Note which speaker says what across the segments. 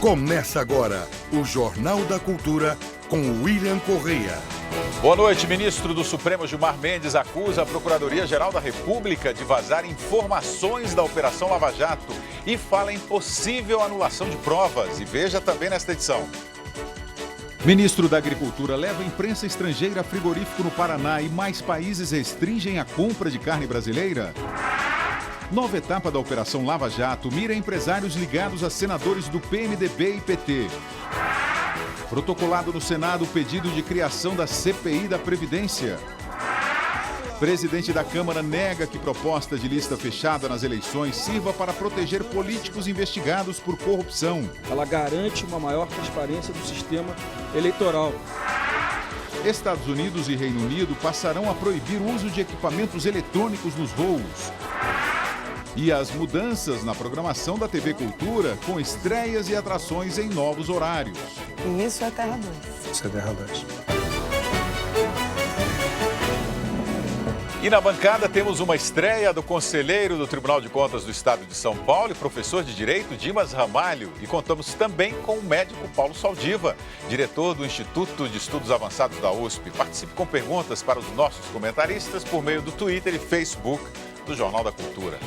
Speaker 1: Começa agora o Jornal da Cultura com William Correia.
Speaker 2: Boa noite. Ministro do Supremo Gilmar Mendes acusa a Procuradoria-Geral da República de vazar informações da Operação Lava Jato e fala em possível anulação de provas. E veja também nesta edição. Ministro da Agricultura leva a imprensa estrangeira a frigorífico no Paraná e mais países restringem a compra de carne brasileira. Nova etapa da Operação Lava Jato mira empresários ligados a senadores do PMDB e PT. Protocolado no Senado o pedido de criação da CPI da Previdência. Presidente da Câmara nega que proposta de lista fechada nas eleições sirva para proteger políticos investigados por corrupção.
Speaker 3: Ela garante uma maior transparência do sistema eleitoral.
Speaker 2: Estados Unidos e Reino Unido passarão a proibir o uso de equipamentos eletrônicos nos voos. E as mudanças na programação da TV Cultura, com estreias e atrações em novos horários.
Speaker 4: E isso é Terra 2.
Speaker 3: Isso é Terra 2.
Speaker 2: E na bancada temos uma estreia do conselheiro do Tribunal de Contas do Estado de São Paulo e professor de Direito, Dimas Ramalho. E contamos também com o médico Paulo Saldiva, diretor do Instituto de Estudos Avançados da USP. Participe com perguntas para os nossos comentaristas por meio do Twitter e Facebook do Jornal da Cultura.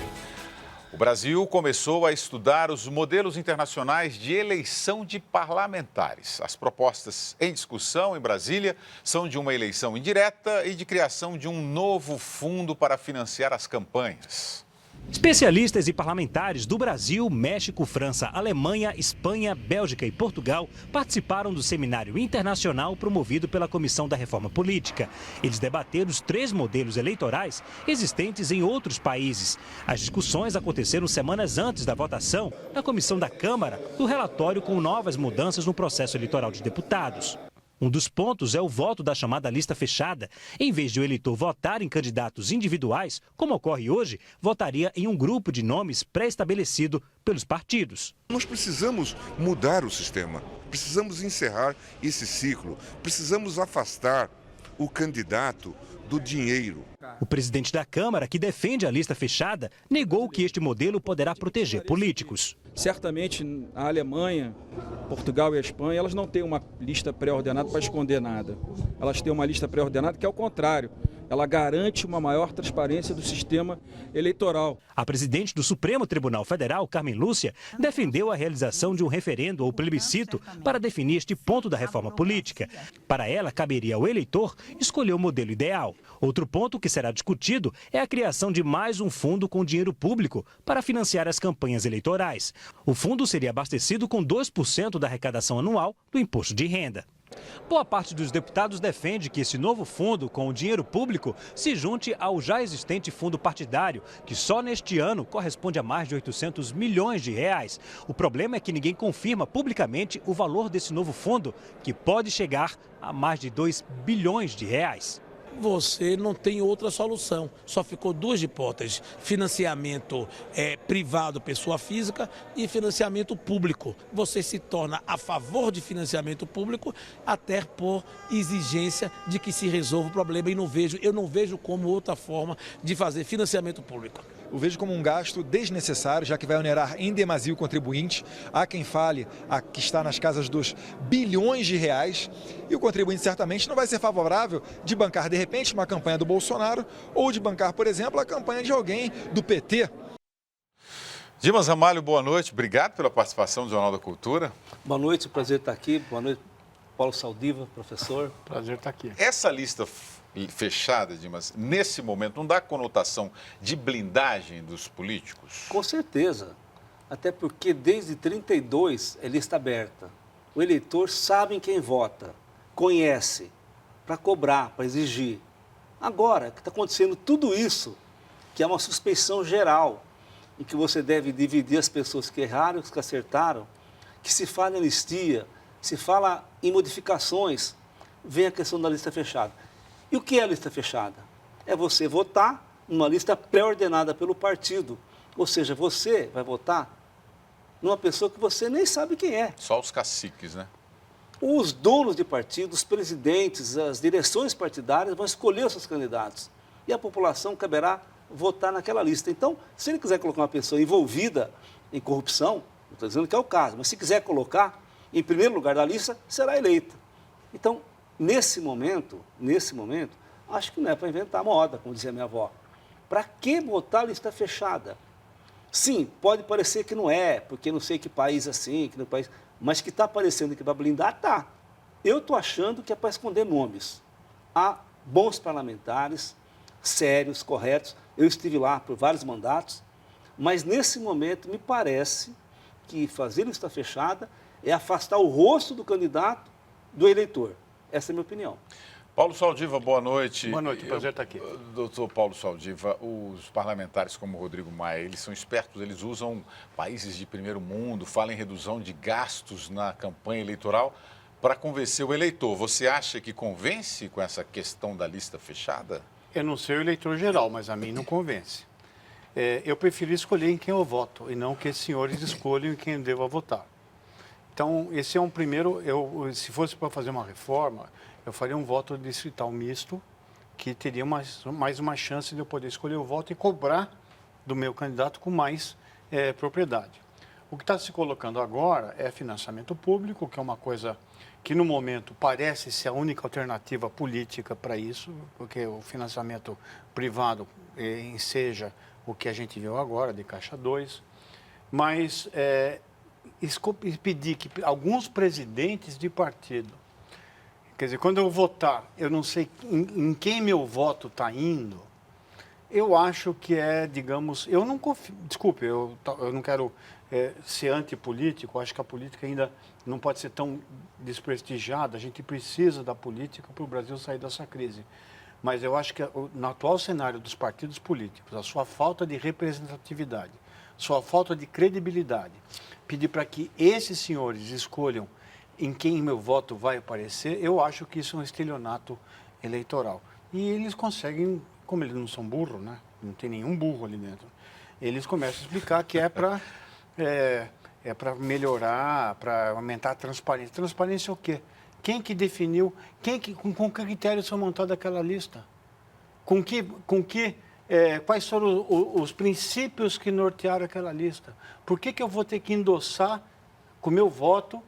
Speaker 2: O Brasil começou a estudar os modelos internacionais de eleição de parlamentares. As propostas em discussão em Brasília são de uma eleição indireta e de criação de um novo fundo para financiar as campanhas.
Speaker 5: Especialistas e parlamentares do Brasil, México, França, Alemanha, Espanha, Bélgica e Portugal participaram do seminário internacional promovido pela Comissão da Reforma Política. Eles debateram os 3 modelos eleitorais existentes em outros países. As discussões aconteceram semanas antes da votação na Comissão da Câmara do relatório com novas mudanças no processo eleitoral de deputados. Um dos pontos é o voto da chamada lista fechada. Em vez de o eleitor votar em candidatos individuais, como ocorre hoje, votaria em um grupo de nomes pré-estabelecido pelos partidos.
Speaker 6: Nós precisamos mudar o sistema, precisamos encerrar esse ciclo, precisamos afastar o candidato do dinheiro.
Speaker 5: O presidente da Câmara, que defende a lista fechada, negou que este modelo poderá proteger políticos.
Speaker 3: Certamente a Alemanha, Portugal e a Espanha, elas não têm uma lista pré-ordenada para esconder nada. Elas têm uma lista pré-ordenada que é o contrário. Ela garante uma maior transparência do sistema eleitoral.
Speaker 5: A presidente do Supremo Tribunal Federal, Carmen Lúcia, defendeu a realização de um referendo ou plebiscito para definir este ponto da reforma política. Para ela, caberia ao eleitor escolher o modelo ideal. Outro ponto que será discutido é a criação de mais um fundo com dinheiro público para financiar as campanhas eleitorais. O fundo seria abastecido com 2% da arrecadação anual do imposto de renda. Boa parte dos deputados defende que esse novo fundo, com o dinheiro público, se junte ao já existente fundo partidário, que só neste ano corresponde a mais de 800 milhões de reais. O problema é que ninguém confirma publicamente o valor desse novo fundo, que pode chegar a mais de 2 bilhões de reais.
Speaker 7: Você não tem outra solução. Só ficou 2 hipóteses: financiamento privado, pessoa física, e financiamento público. Você se torna a favor de financiamento público até por exigência de que se resolva o problema. E eu não vejo como outra forma de fazer financiamento público.
Speaker 8: Eu vejo como um gasto desnecessário, já que vai onerar em demasia o contribuinte. Há quem fale que está nas casas dos bilhões de reais, e o contribuinte certamente não vai ser favorável de bancar, de repente, uma campanha do Bolsonaro ou de bancar, por exemplo, a campanha de alguém do PT.
Speaker 2: Dimas Ramalho, boa noite. Obrigado pela participação do Jornal da Cultura.
Speaker 9: Boa noite, prazer estar aqui. Boa noite, Paulo Saldiva, professor.
Speaker 10: Prazer estar aqui.
Speaker 2: Essa lista fechada, Dimas, nesse momento, não dá conotação de blindagem dos políticos?
Speaker 9: Com certeza. Até porque desde 32 é lista aberta. O eleitor sabe em quem vota, conhece, para cobrar, para exigir. Agora, que está acontecendo tudo isso, que é uma suspeição geral, em que você deve dividir as pessoas que erraram e os que acertaram, que se fala em anistia, se fala em modificações, vem a questão da lista fechada. E o que é a lista fechada? É você votar numa lista pré-ordenada pelo partido. Ou seja, você vai votar numa pessoa que você nem sabe quem é.
Speaker 2: Só os caciques, né?
Speaker 9: Os donos de partidos, os presidentes, as direções partidárias vão escolher os seus candidatos. E a população caberá votar naquela lista. Então, se ele quiser colocar uma pessoa envolvida em corrupção, Não estou dizendo que é o caso, mas se quiser colocar em primeiro lugar da lista, será eleita. Então, nesse momento, acho que não é para inventar moda, como dizia minha avó. Para que botar a lista fechada? Sim, pode parecer que não é, porque não sei que país assim, que no país, mas que está parecendo que é para blindar, tá. Eu estou achando que é para esconder nomes. Há bons parlamentares, sérios, corretos. Eu estive lá por vários mandatos, mas nesse momento me parece que fazer lista fechada é afastar o rosto do candidato do eleitor. Essa é a minha opinião.
Speaker 2: Paulo Saldiva, boa noite.
Speaker 4: Boa noite, prazer estar aqui.
Speaker 2: Doutor Paulo Saldiva, os parlamentares como o Rodrigo Maia, eles são espertos, eles usam países de primeiro mundo, falam em redução de gastos na campanha eleitoral para convencer o eleitor. Você acha que convence com essa questão da lista fechada?
Speaker 4: Eu não sei o eleitor geral, mas a mim não convence. Eu prefiro escolher em quem eu voto e não que esses senhores escolham em quem eu devo votar. Então, esse é um primeiro... se fosse para fazer uma reforma, eu faria um voto distrital misto, que teria mais uma chance de eu poder escolher o voto e cobrar do meu candidato com mais propriedade. O que está se colocando agora é financiamento público, que é uma coisa que, no momento, parece ser a única alternativa política para isso, porque o financiamento privado enseja o que a gente viu agora, de Caixa 2, mas pedir que alguns presidentes de partido, quer dizer, quando eu votar, eu não sei em quem meu voto está indo, eu acho que digamos, eu não confio, desculpe, eu não quero ser antipolítico, acho que a política ainda não pode ser tão desprestigiada, a gente precisa da política para o Brasil sair dessa crise. Mas eu acho que no atual cenário dos partidos políticos, a sua falta de representatividade, sua falta de credibilidade, pedir para que esses senhores escolham em quem meu voto vai aparecer, eu acho que isso é um estelionato eleitoral. E eles conseguem, como eles não são burros, né? Não tem nenhum burro ali dentro, eles começam a explicar que é para melhorar, para aumentar a transparência. Transparência é o quê? Quem que definiu, com que critérios foi montada aquela lista? Quais foram os princípios que nortearam aquela lista? Por que eu vou ter que endossar com o meu voto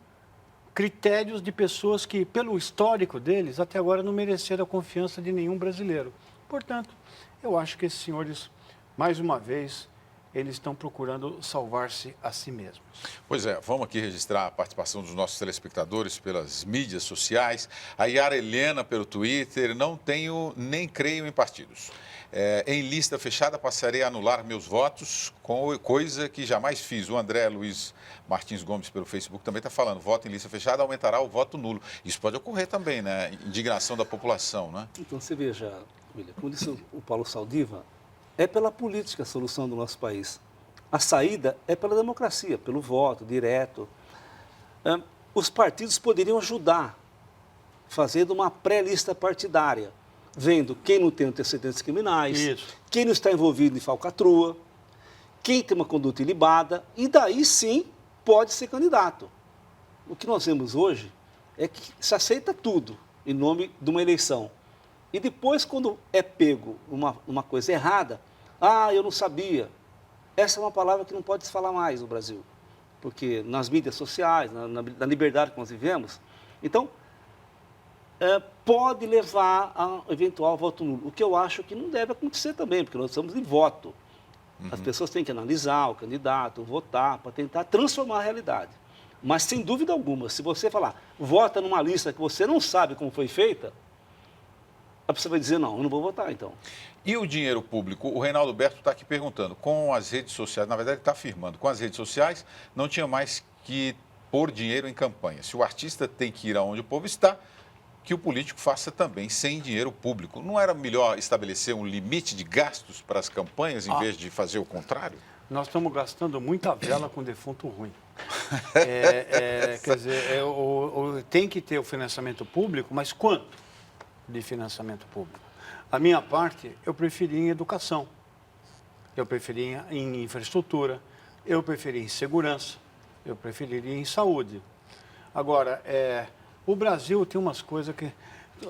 Speaker 4: critérios de pessoas que, pelo histórico deles, até agora não mereceram a confiança de nenhum brasileiro? Portanto, eu acho que esses senhores, mais uma vez, eles estão procurando salvar-se a si mesmos.
Speaker 2: Pois é, vamos aqui registrar a participação dos nossos telespectadores pelas mídias sociais. A Yara Helena pelo Twitter, não tenho nem creio em partidos. Em lista fechada passarei a anular meus votos, coisa que jamais fiz. O André Luiz Martins Gomes pelo Facebook também está falando, voto em lista fechada aumentará o voto nulo. Isso pode ocorrer também, né? Indignação da população, né?
Speaker 9: Então você veja, William, como disse o Paulo Saldiva, é pela política a solução do nosso país. A saída é pela democracia, pelo voto direto. Os partidos poderiam ajudar, fazendo uma pré-lista partidária, vendo quem não tem antecedentes criminais,
Speaker 4: isso,
Speaker 9: quem não está envolvido em falcatrua, quem tem uma conduta ilibada, e daí sim pode ser candidato. O que nós vemos hoje é que se aceita tudo em nome de uma eleição. E depois, quando é pego uma coisa errada, eu não sabia. Essa é uma palavra que não pode se falar mais no Brasil, porque nas mídias sociais, na liberdade que nós vivemos, então, pode levar a eventual voto nulo, o que eu acho que não deve acontecer também, porque nós estamos em voto. As pessoas têm que analisar o candidato, votar, para tentar transformar a realidade. Mas, sem dúvida alguma, se você falar, vota numa lista que você não sabe como foi feita, a pessoa vai dizer, não, eu não vou votar, então.
Speaker 2: E o dinheiro público? O Reinaldo Berto está aqui perguntando, com as redes sociais, na verdade ele está afirmando, com as redes sociais não tinha mais que pôr dinheiro em campanha. Se o artista tem que ir aonde o povo está, que o político faça também sem dinheiro público. Não era melhor estabelecer um limite de gastos para as campanhas em vez de fazer o contrário?
Speaker 4: Nós estamos gastando muita vela com defunto ruim. Quer dizer, tem que ter o financiamento público, mas quanto de financiamento público? A minha parte, eu preferi em educação, eu preferi em infraestrutura, eu preferi em segurança, eu preferiria em saúde. Agora, o Brasil tem umas coisas que...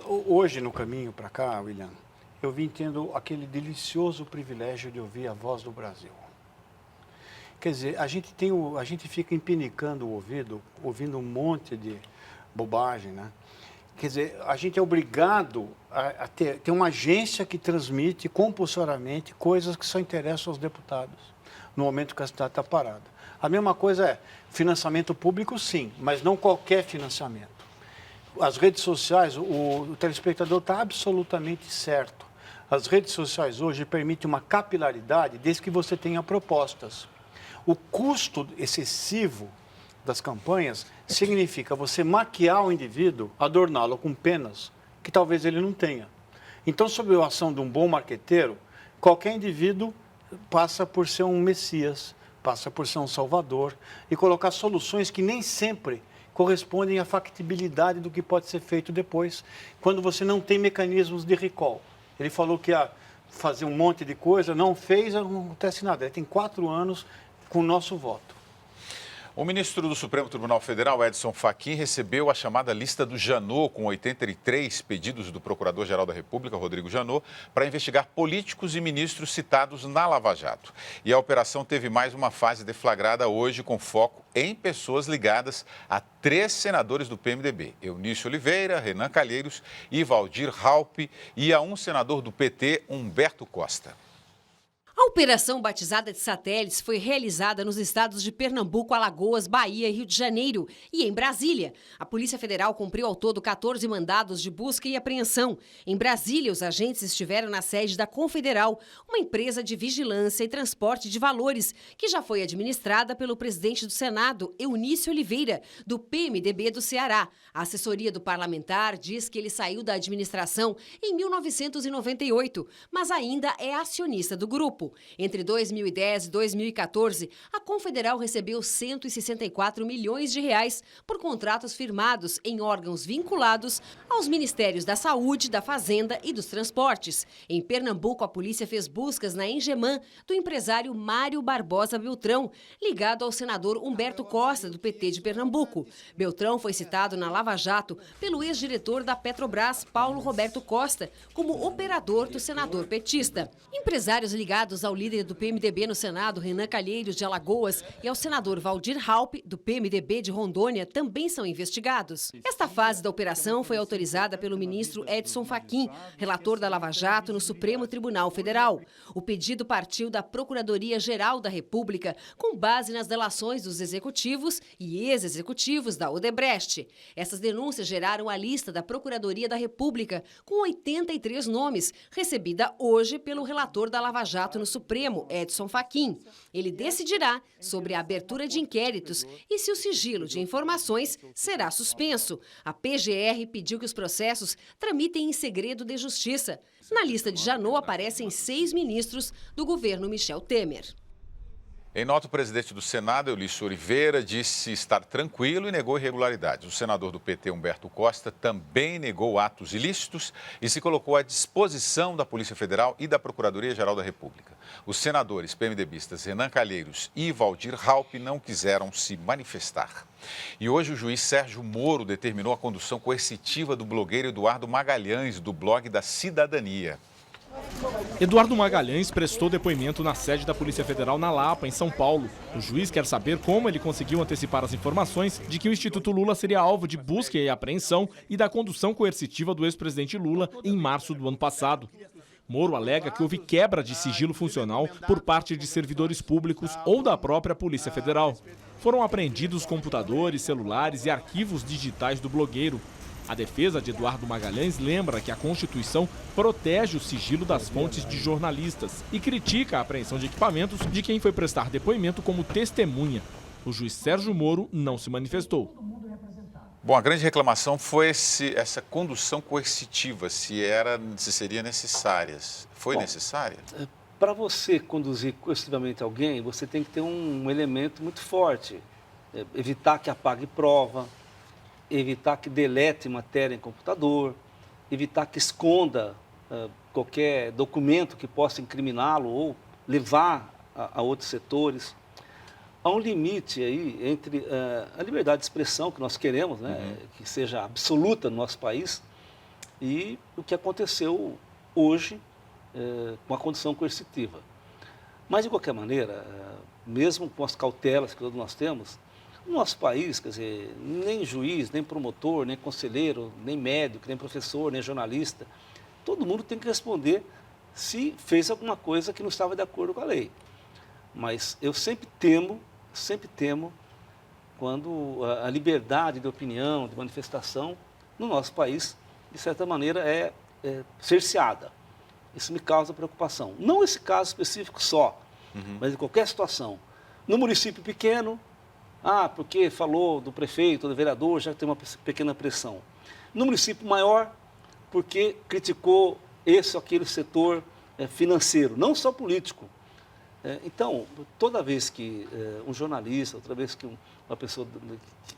Speaker 4: Hoje, no caminho para cá, William, eu vim tendo aquele delicioso privilégio de ouvir a voz do Brasil. Quer dizer, a gente fica empinicando o ouvido, ouvindo um monte de bobagem, né? Quer dizer, a gente é obrigado a ter uma agência que transmite compulsoriamente coisas que só interessam aos deputados, no momento que a cidade está parada. A mesma coisa é financiamento público, sim, mas não qualquer financiamento. As redes sociais, o telespectador está absolutamente certo. As redes sociais hoje permitem uma capilaridade desde que você tenha propostas. O custo excessivo das campanhas significa você maquiar o indivíduo, adorná-lo com penas que talvez ele não tenha. Então, sob a ação de um bom marqueteiro, qualquer indivíduo passa por ser um messias, passa por ser um salvador e colocar soluções que nem sempre correspondem à factibilidade do que pode ser feito depois, quando você não tem mecanismos de recall. Ele falou que ia fazer um monte de coisa, não fez, não acontece nada. Ele tem 4 anos com o nosso voto.
Speaker 2: O ministro do Supremo Tribunal Federal, Edson Fachin, recebeu a chamada lista do Janot, com 83 pedidos do Procurador-Geral da República, Rodrigo Janot, para investigar políticos e ministros citados na Lava Jato. E a operação teve mais uma fase deflagrada hoje, com foco em pessoas ligadas a 3 senadores do PMDB, Eunício Oliveira, Renan Calheiros e Waldir Raupp, e a um senador do PT, Humberto Costa.
Speaker 10: A operação batizada de satélites foi realizada nos estados de Pernambuco, Alagoas, Bahia e Rio de Janeiro e em Brasília. A Polícia Federal cumpriu ao todo 14 mandados de busca e apreensão. Em Brasília, os agentes estiveram na sede da Confederal, uma empresa de vigilância e transporte de valores, que já foi administrada pelo presidente do Senado, Eunício Oliveira, do PMDB do Ceará. A assessoria do parlamentar diz que ele saiu da administração em 1998, mas ainda é acionista do grupo. Entre 2010 e 2014, a Confederal recebeu 164 milhões de reais por contratos firmados em órgãos vinculados aos Ministérios da Saúde, da Fazenda e dos Transportes. Em Pernambuco, a polícia fez buscas na Engeman do empresário Mário Barbosa Beltrão, ligado ao senador Humberto Costa, do PT de Pernambuco. Beltrão foi citado na Lava Jato pelo ex-diretor da Petrobras, Paulo Roberto Costa, como operador do senador petista. Empresários ligados ao líder do PMDB no Senado, Renan Calheiros, de Alagoas, e ao senador Waldir Raupp, do PMDB de Rondônia, também são investigados. Esta fase da operação foi autorizada pelo ministro Edson Fachin, relator da Lava Jato no Supremo Tribunal Federal. O pedido partiu da Procuradoria-Geral da República, com base nas delações dos executivos e ex-executivos da Odebrecht. Essas denúncias geraram a lista da Procuradoria da República, com 83 nomes, recebida hoje pelo relator da Lava Jato no Supremo, Edson Fachin. Ele decidirá sobre a abertura de inquéritos e se o sigilo de informações será suspenso. A PGR pediu que os processos tramitem em segredo de justiça. Na lista de Janot aparecem 6 ministros do governo Michel Temer.
Speaker 2: Em nota, o presidente do Senado, Eunício Oliveira, disse estar tranquilo e negou irregularidades. O senador do PT, Humberto Costa, também negou atos ilícitos e se colocou à disposição da Polícia Federal e da Procuradoria-Geral da República. Os senadores PMDBistas Renan Calheiros e Waldir Raupp não quiseram se manifestar. E hoje o juiz Sérgio Moro determinou a condução coercitiva do blogueiro Eduardo Magalhães, do blog da Cidadania.
Speaker 11: Eduardo Magalhães prestou depoimento na sede da Polícia Federal na Lapa, em São Paulo. O juiz quer saber como ele conseguiu antecipar as informações de que o Instituto Lula seria alvo de busca e apreensão e da condução coercitiva do ex-presidente Lula em março do ano passado. Moro alega que houve quebra de sigilo funcional por parte de servidores públicos ou da própria Polícia Federal. Foram apreendidos computadores, celulares e arquivos digitais do blogueiro. A defesa de Eduardo Magalhães lembra que a Constituição protege o sigilo das fontes de jornalistas e critica a apreensão de equipamentos de quem foi prestar depoimento como testemunha. O juiz Sérgio Moro não se manifestou.
Speaker 2: Bom, a grande reclamação foi essa condução coercitiva, se seria necessária. Foi necessária?
Speaker 9: Para você conduzir coercitivamente alguém, você tem que ter um elemento muito forte. Evitar que apague prova, evitar que delete matéria em computador, evitar que esconda qualquer documento que possa incriminá-lo ou levar a outros setores. Há um limite aí entre a liberdade de expressão que nós queremos, né, que seja absoluta no nosso país, e o que aconteceu hoje com a condição coercitiva. Mas, de qualquer maneira, mesmo com as cautelas que todos nós temos, no nosso país, quer dizer, nem juiz, nem promotor, nem conselheiro, nem médico, nem professor, nem jornalista, todo mundo tem que responder se fez alguma coisa que não estava de acordo com a lei. Mas eu sempre temo quando a liberdade de opinião, de manifestação, no nosso país, de certa maneira, é cerceada. Isso me causa preocupação. Não esse caso específico só, mas em qualquer situação. No município pequeno, porque falou do prefeito, do vereador, já tem uma pequena pressão. No município maior, porque criticou esse ou aquele setor financeiro, não só político. Então, toda vez que um jornalista, outra vez que uma pessoa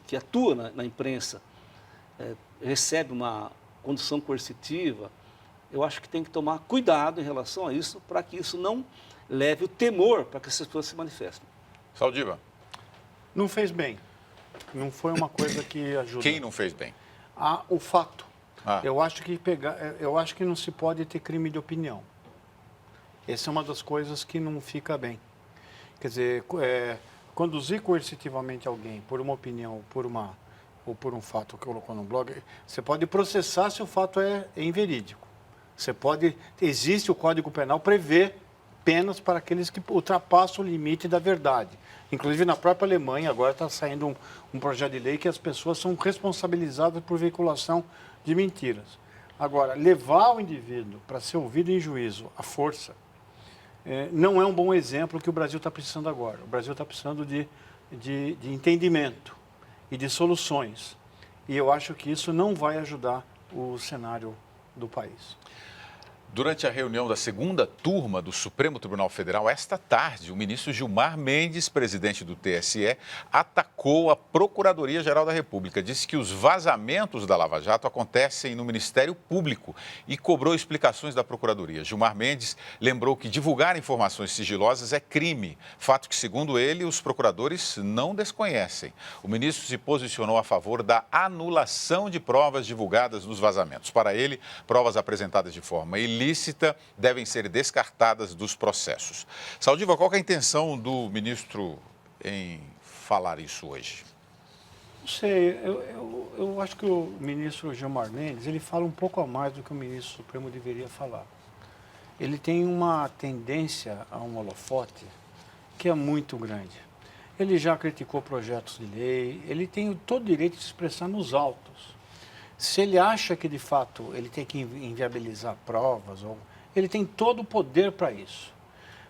Speaker 9: que atua na imprensa recebe uma condução coercitiva, eu acho que tem que tomar cuidado em relação a isso, para que isso não leve o temor para que essas pessoas se manifestem.
Speaker 2: Saldiva.
Speaker 4: Não fez bem. Não foi uma coisa que ajuda.
Speaker 2: Quem não fez bem?
Speaker 4: O fato. Eu acho que não se pode ter crime de opinião. Essa é uma das coisas que não fica bem. Quer dizer, conduzir coercitivamente alguém por uma opinião, ou por um fato que colocou no blog, você pode processar se o fato é inverídico. Existe o Código Penal, prevê penas para aqueles que ultrapassam o limite da verdade. Inclusive, na própria Alemanha, agora está saindo um projeto de lei que as pessoas são responsabilizadas por veiculação de mentiras. Agora, levar o indivíduo para ser ouvido em juízo à força não é um bom exemplo que o Brasil está precisando agora. O Brasil está precisando de entendimento e de soluções. E eu acho que isso não vai ajudar o cenário do país.
Speaker 2: Durante a reunião da segunda turma do Supremo Tribunal Federal, esta tarde, o ministro Gilmar Mendes, presidente do TSE, atacou a Procuradoria-Geral da República. Disse que os vazamentos da Lava Jato acontecem no Ministério Público e cobrou explicações da Procuradoria. Gilmar Mendes lembrou que divulgar informações sigilosas é crime, fato que, segundo ele, os procuradores não desconhecem. O ministro se posicionou a favor da anulação de provas divulgadas nos vazamentos. Para ele, provas apresentadas de forma ilícita devem ser descartadas dos processos. Saldiva, qual que é a intenção do ministro em falar isso hoje?
Speaker 4: Não sei, eu acho que o ministro Gilmar Mendes, ele fala um pouco a mais do que o ministro Supremo deveria falar. Ele tem uma tendência a um holofote que é muito grande. Ele já criticou projetos de lei, ele tem todo o direito de se expressar nos autos. Se ele acha que, de fato, ele tem que inviabilizar provas, ele tem todo o poder para isso.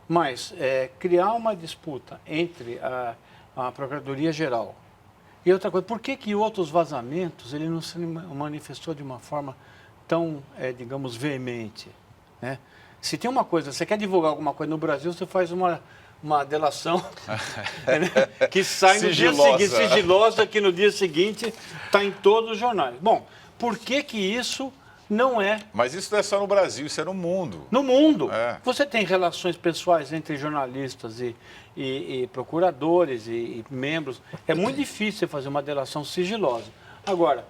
Speaker 4: Mas criar uma disputa entre a Procuradoria-Geral e outra coisa, por que outros vazamentos ele não se manifestou de uma forma tão, digamos, veemente? Né? Se tem uma coisa, você quer divulgar alguma coisa no Brasil, você faz uma delação que sai no dia seguinte, sigilosa, que no dia seguinte está em todos os jornais. Bom, por que isso não é...
Speaker 2: Mas isso não é só no Brasil, isso é no mundo.
Speaker 4: No mundo. Você tem relações pessoais entre jornalistas e procuradores e membros. É muito difícil você fazer uma delação sigilosa. Agora,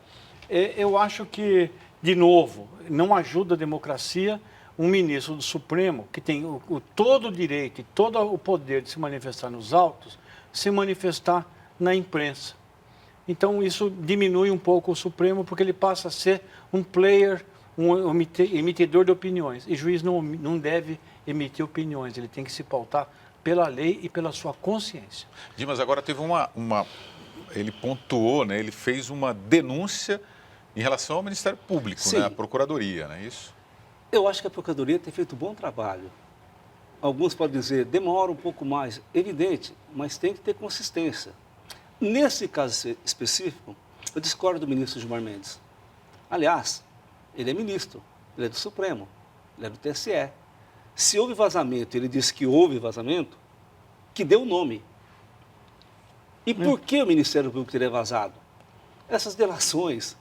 Speaker 4: eu acho que, de novo, não ajuda a democracia um ministro do Supremo, que tem todo o direito e todo o poder de se manifestar nos autos, se manifestar na imprensa. Então, isso diminui um pouco o Supremo, porque ele passa a ser um player, um emitidor de opiniões. E juiz não deve emitir opiniões, ele tem que se pautar pela lei e pela sua consciência.
Speaker 2: Dimas, agora teve ele pontuou, né? Ele fez uma denúncia em relação ao Ministério Público, né? A Procuradoria, não é isso?
Speaker 9: Eu acho que a Procuradoria tem feito um bom trabalho. Alguns podem dizer, demora um pouco mais. Evidente, mas tem que ter consistência. Nesse caso específico, eu discordo do ministro Gilmar Mendes. Aliás, ele é ministro, ele é do Supremo, ele é do TSE. Se houve vazamento, ele disse que houve vazamento, que dê o nome. E por que o Ministério Público teria vazado? Essas delações,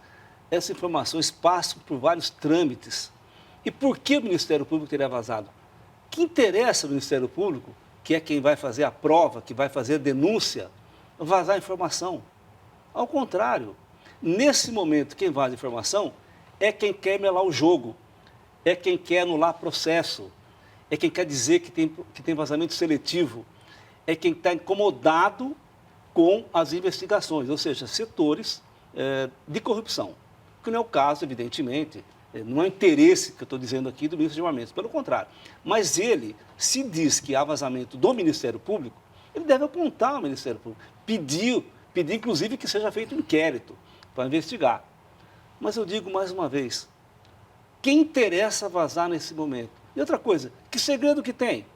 Speaker 9: essas informações passam por vários trâmites. E por que o Ministério Público teria vazado? O que interessa ao Ministério Público, que é quem vai fazer a prova, que vai fazer a denúncia, vazar a informação? Ao contrário, nesse momento, quem vaza a informação é quem quer melar o jogo, é quem quer anular processo. é quem quer dizer que tem vazamento seletivo, é quem está incomodado com as investigações, ou seja, setores de corrupção. Que não é o caso, evidentemente, não é o interesse que eu estou dizendo aqui do ministro de Armamentos, pelo contrário. Mas ele, se diz que há vazamento do Ministério Público, ele deve apontar ao Ministério Público, pedir inclusive que seja feito um inquérito para investigar. Mas eu digo mais uma vez, quem interessa vazar nesse momento? E outra coisa, que segredo que tem?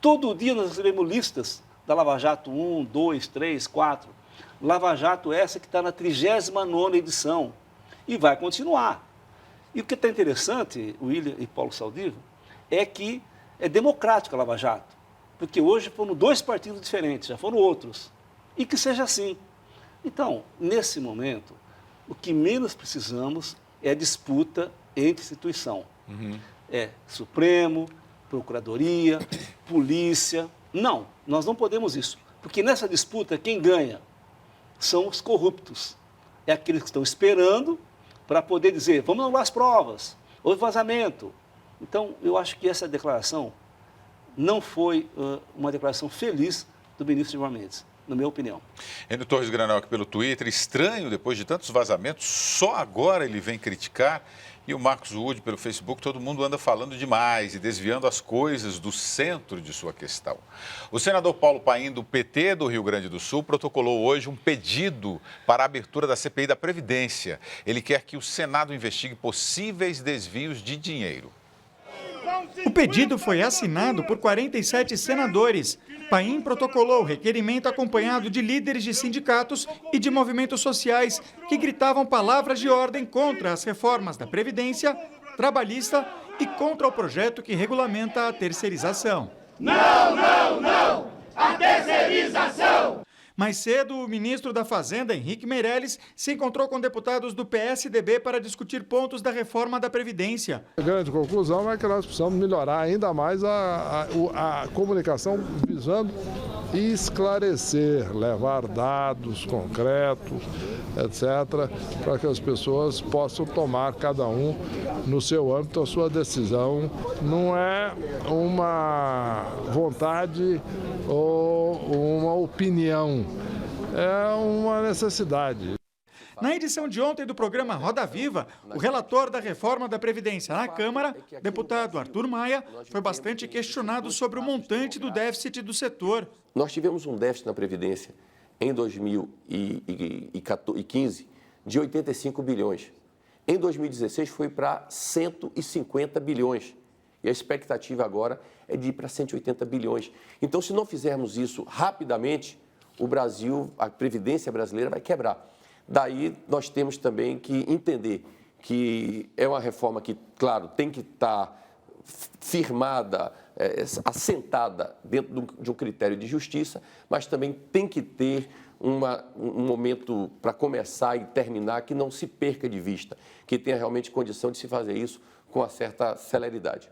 Speaker 9: Todo dia nós recebemos listas da Lava Jato 1, 2, 3, 4. Lava Jato essa que está na 39ª edição e vai continuar. E o que está interessante, William e Paulo Saldiva, é que é democrática a Lava Jato. Porque hoje foram 2 partidos diferentes, já foram outros. E que seja assim. Então, nesse momento, o que menos precisamos é a disputa entre instituição. É Supremo, Procuradoria, Polícia. Não, nós não podemos isso. Porque nessa disputa, quem ganha são os corruptos. É aqueles que estão esperando para poder dizer, vamos anular as provas, houve vazamento. Então, eu acho que essa declaração não foi uma declaração feliz do ministro Gilmar Mendes, na minha opinião.
Speaker 2: Enio Torres Granel aqui pelo Twitter, estranho, depois de tantos vazamentos, só agora ele vem criticar. E o Marcos Wood pelo Facebook, todo mundo anda falando demais e desviando as coisas do centro de sua questão. O senador Paulo Paim, do PT do Rio Grande do Sul, protocolou hoje um pedido para a abertura da CPI da Previdência. Ele quer que o Senado investigue possíveis desvios de dinheiro.
Speaker 12: O pedido foi assinado por 47 senadores. Paim protocolou o requerimento acompanhado de líderes de sindicatos e de movimentos sociais que gritavam palavras de ordem contra as reformas da Previdência, trabalhista e contra o projeto que regulamenta a terceirização.
Speaker 13: Não, não, não! A terceirização!
Speaker 12: Mais cedo, o ministro da Fazenda, Henrique Meirelles, se encontrou com deputados do PSDB para discutir pontos da reforma da Previdência.
Speaker 14: A grande conclusão é que nós precisamos melhorar ainda mais a comunicação visando esclarecer, levar dados concretos, etc., para que as pessoas possam tomar cada um no seu âmbito a sua decisão. Não é uma vontade ou uma opinião, é uma necessidade.
Speaker 12: Na edição de ontem do programa Roda Viva, o relator da reforma da Previdência na Câmara, deputado Arthur Maia, foi bastante questionado sobre o montante do déficit do setor.
Speaker 15: Nós tivemos um déficit na Previdência em 2015 de 85 bilhões. Em 2016 foi para 150 bilhões. E a expectativa agora é de ir para 180 bilhões. Então, se não fizermos isso rapidamente, o Brasil, a Previdência brasileira vai quebrar. Daí, nós temos também que entender que é uma reforma que, claro, tem que estar firmada, assentada dentro de um critério de justiça, mas também tem que ter um momento para começar e terminar que não se perca de vista, que tenha realmente condição de se fazer isso com uma certa celeridade.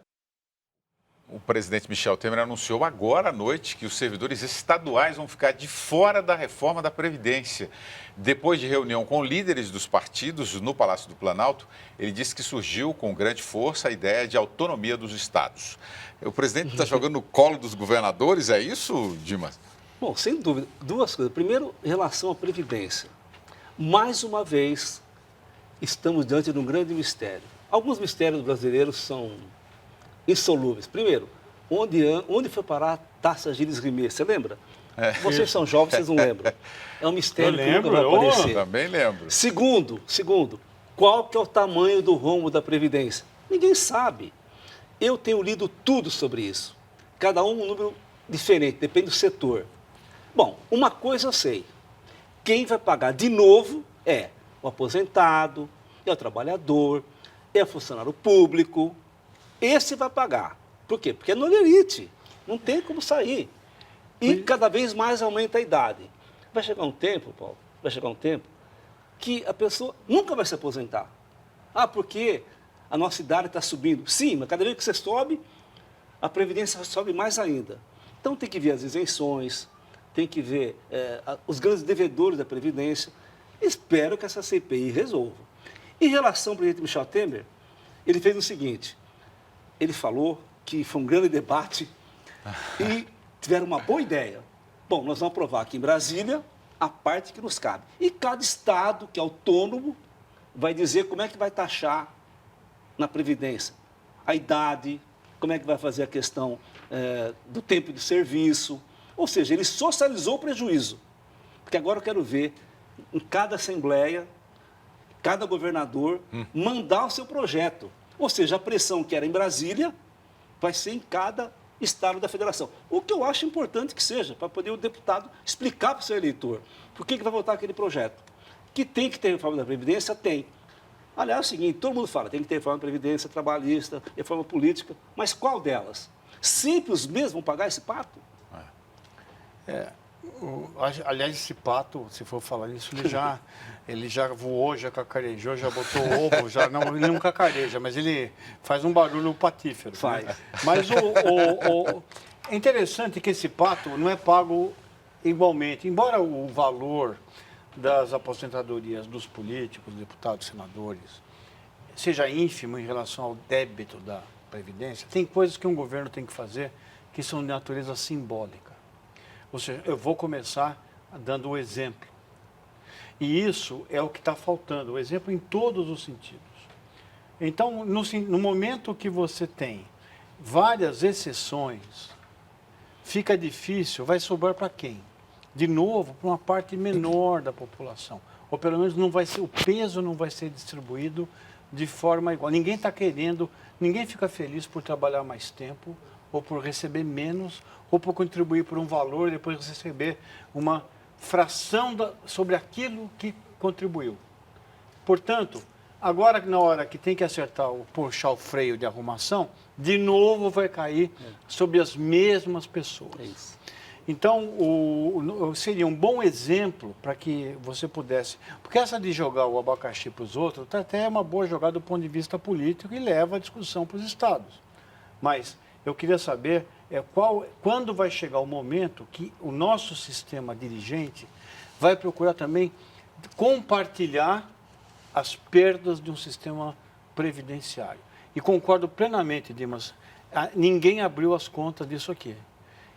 Speaker 2: O presidente Michel Temer anunciou agora à noite que os servidores estaduais vão ficar de fora da reforma da Previdência. Depois de reunião com líderes dos partidos no Palácio do Planalto, ele disse que surgiu com grande força a ideia de autonomia dos estados. O presidente está jogando no colo dos governadores, é isso, Dimas?
Speaker 9: Bom, sem dúvida. Duas coisas. Primeiro, em relação à Previdência. Mais uma vez, estamos diante de um grande mistério. Alguns mistérios brasileiros são insolúveis. Primeiro, onde foi parar a Taça Gilles Rimet? Você lembra? Vocês são jovens, vocês não lembram. É um mistério que nunca vai aparecer.
Speaker 2: Também lembro.
Speaker 9: Segundo, qual que é o tamanho do rombo da Previdência? Ninguém sabe. Eu tenho lido tudo sobre isso. Cada um número diferente, depende do setor. Bom, uma coisa eu sei. Quem vai pagar de novo é o aposentado, é o trabalhador, é o funcionário público. Esse vai pagar. Por quê? Porque é nolerite. Não tem como sair. E cada vez mais aumenta a idade. Vai chegar um tempo, Paulo, que a pessoa nunca vai se aposentar. Porque a nossa idade está subindo. Sim, mas cada vez que você sobe, a Previdência sobe mais ainda. Então tem que ver as isenções, tem que ver os grandes devedores da Previdência. Espero que essa CPI resolva. Em relação ao presidente Michel Temer, ele fez o seguinte. Ele falou que foi um grande debate e tiveram uma boa ideia. Bom, nós vamos aprovar aqui em Brasília a parte que nos cabe. E cada estado que é autônomo vai dizer como é que vai taxar na Previdência a idade, como é que vai fazer a questão do tempo de serviço. Ou seja, ele socializou o prejuízo. Porque agora eu quero ver em cada assembleia, cada governador mandar o seu projeto. Ou seja, a pressão que era em Brasília vai ser em cada estado da federação. O que eu acho importante que seja, para poder o deputado explicar para o seu eleitor por que vai votar aquele projeto. Que tem que ter reforma da Previdência? Tem. Aliás, é o seguinte, todo mundo fala, tem que ter reforma da Previdência, trabalhista, reforma política, mas qual delas? Sempre os mesmos vão pagar esse pato?
Speaker 4: Aliás, esse pato, se for falar isso, ele já voou, já cacarejou, já botou ovo, ele não cacareja, mas ele faz um barulho patífero.
Speaker 9: Faz.
Speaker 4: Né? Mas é interessante que esse pato não é pago igualmente, embora o valor das aposentadorias dos políticos, deputados, senadores, seja ínfimo em relação ao débito da Previdência, tem coisas que um governo tem que fazer que são de natureza simbólica. Ou seja, eu vou começar dando o exemplo. E isso é o que está faltando, o exemplo em todos os sentidos. Então, no momento que você tem várias exceções, fica difícil, vai sobrar para quem? De novo, para uma parte menor da população. Ou pelo menos o peso não vai ser distribuído de forma igual. Ninguém está querendo, ninguém fica feliz por trabalhar mais tempo, ou por receber menos, ou por contribuir por um valor e depois receber uma fração sobre aquilo que contribuiu. Portanto, agora na hora que tem que puxar o freio de arrumação, de novo vai cair sobre as mesmas pessoas. Então, seria um bom exemplo para que você pudesse... Porque essa de jogar o abacaxi para os outros até é uma boa jogada do ponto de vista político e leva a discussão para os estados. Mas eu queria saber quando vai chegar o momento que o nosso sistema dirigente vai procurar também compartilhar as perdas de um sistema previdenciário. E concordo plenamente, Dimas, ninguém abriu as contas disso aqui.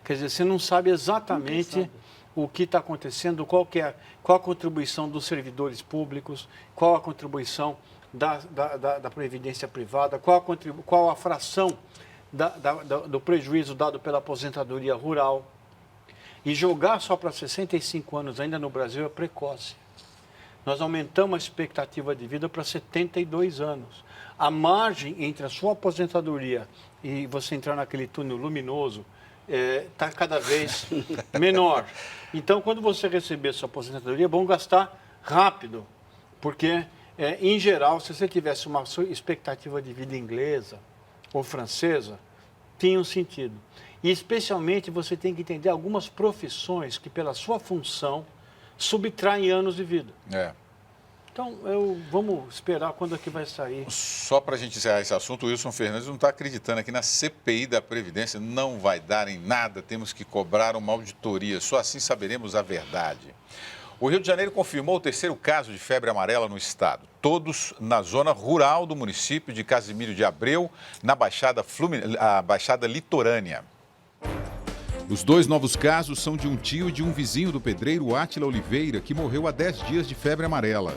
Speaker 4: Quer dizer, você não sabe exatamente o que está acontecendo, qual a contribuição dos servidores públicos, qual a contribuição da previdência privada, qual a fração do prejuízo dado pela aposentadoria rural. E jogar só para 65 anos ainda no Brasil é precoce. Nós aumentamos a expectativa de vida para 72 anos. A margem entre a sua aposentadoria e você entrar naquele túnel luminoso está cada vez menor. Então, quando você receber sua aposentadoria, é bom gastar rápido, porque, em geral, se você tivesse uma expectativa de vida inglesa ou francesa, tinha um sentido. E, especialmente, você tem que entender algumas profissões que, pela sua função, subtraem anos de vida. Então, vamos esperar quando é que vai sair.
Speaker 2: Só para a gente encerrar esse assunto, o Wilson Fernandes não está acreditando aqui na CPI da Previdência. Não vai dar em nada, temos que cobrar uma auditoria. Só assim saberemos a verdade. O Rio de Janeiro confirmou o terceiro caso de febre amarela no estado. Todos na zona rural do município de Casimiro de Abreu, na Baixada Litorânea. Os dois novos casos são de um tio e de um vizinho do pedreiro Átila Oliveira, que morreu há 10 dias de febre amarela.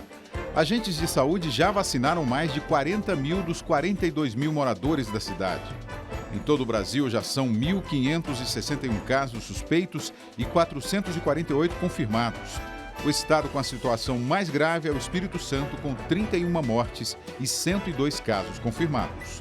Speaker 2: Agentes de saúde já vacinaram mais de 40 mil dos 42 mil moradores da cidade. Em todo o Brasil já são 1.561 casos suspeitos e 448 confirmados. O estado com a situação mais grave é o Espírito Santo, com 31 mortes e 102 casos confirmados.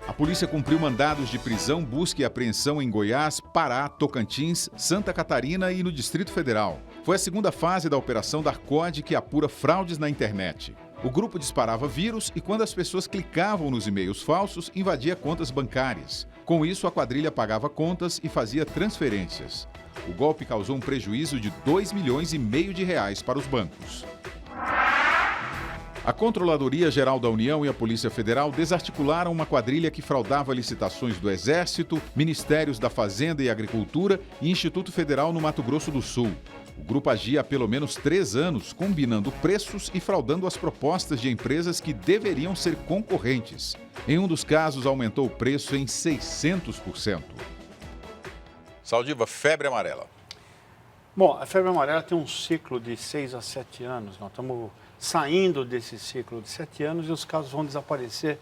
Speaker 2: A polícia cumpriu mandados de prisão, busca e apreensão em Goiás, Pará, Tocantins, Santa Catarina e no Distrito Federal. Foi a segunda fase da operação Darcod, que apura fraudes na internet. O grupo disparava vírus e, quando as pessoas clicavam nos e-mails falsos, invadia contas bancárias. Com isso, a quadrilha pagava contas e fazia transferências. O golpe causou um prejuízo de R$ 2,5 milhões para os bancos. A Controladoria Geral da União e a Polícia Federal desarticularam uma quadrilha que fraudava licitações do Exército, Ministérios da Fazenda e Agricultura e Instituto Federal no Mato Grosso do Sul. O grupo agia há pelo menos 3 anos, combinando preços e fraudando as propostas de empresas que deveriam ser concorrentes. Em um dos casos, aumentou o preço em 600%. Saldiva, febre amarela.
Speaker 4: Bom, a febre amarela tem um ciclo de 6 a 7 anos. Nós estamos saindo desse ciclo de 7 anos e os casos vão desaparecer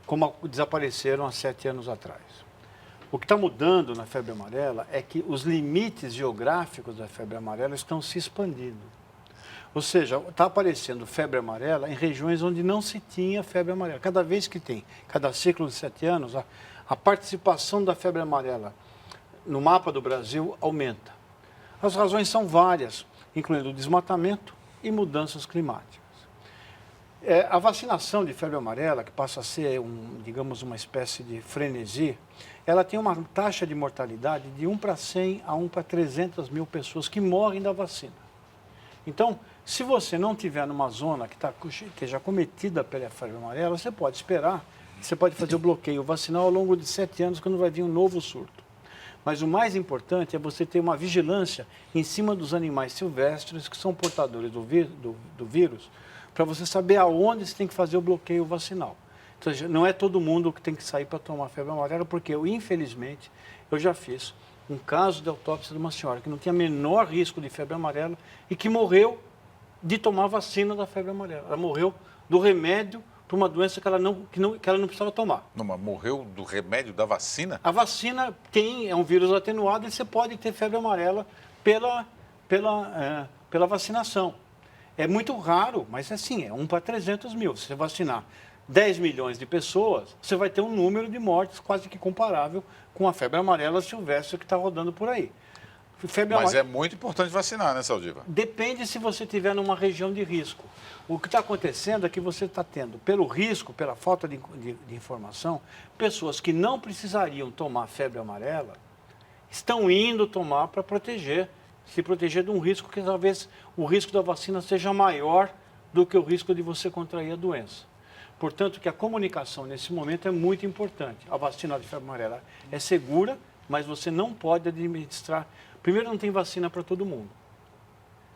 Speaker 4: como desapareceram há 7 anos atrás. O que está mudando na febre amarela é que os limites geográficos da febre amarela estão se expandindo. Ou seja, está aparecendo febre amarela em regiões onde não se tinha febre amarela. Cada vez que tem, cada ciclo de 7 anos, a participação da febre amarela no mapa do Brasil aumenta. As razões são várias, incluindo o desmatamento e mudanças climáticas. A vacinação de febre amarela, que passa a ser, digamos, uma espécie de frenesi, ela tem uma taxa de mortalidade de 1 para 100 a 1 para 300 mil pessoas que morrem da vacina. Então, se você não tiver numa zona que esteja cometida pela febre amarela, você pode esperar, você pode fazer o bloqueio vacinal ao longo de 7 anos, quando vai vir um novo surto. Mas o mais importante é você ter uma vigilância em cima dos animais silvestres que são portadores do vírus, para você saber aonde você tem que fazer o bloqueio vacinal. Então, não é todo mundo que tem que sair para tomar febre amarela, porque infelizmente, eu já fiz um caso de autópsia de uma senhora que não tinha menor risco de febre amarela e que morreu de tomar vacina da febre amarela. Ela morreu do remédio para uma doença que ela não precisava tomar.
Speaker 2: Não, mas morreu do remédio da vacina?
Speaker 4: A vacina é um vírus atenuado e você pode ter febre amarela pela vacinação. É muito raro, mas assim, é 1 para 300 mil. Se você vacinar 10 milhões de pessoas, você vai ter um número de mortes quase que comparável com a febre amarela silvestre que está rodando por aí.
Speaker 2: Mas é muito importante vacinar, né, Saldiva?
Speaker 4: Depende se você estiver numa região de risco. O que está acontecendo é que você está tendo, pelo risco, pela falta de informação, pessoas que não precisariam tomar febre amarela estão indo tomar para se proteger de um risco que talvez o risco da vacina seja maior do que o risco de você contrair a doença. Portanto, que a comunicação nesse momento é muito importante. A vacina de febre amarela é segura, mas você não pode administrar. Primeiro, não tem vacina para todo mundo.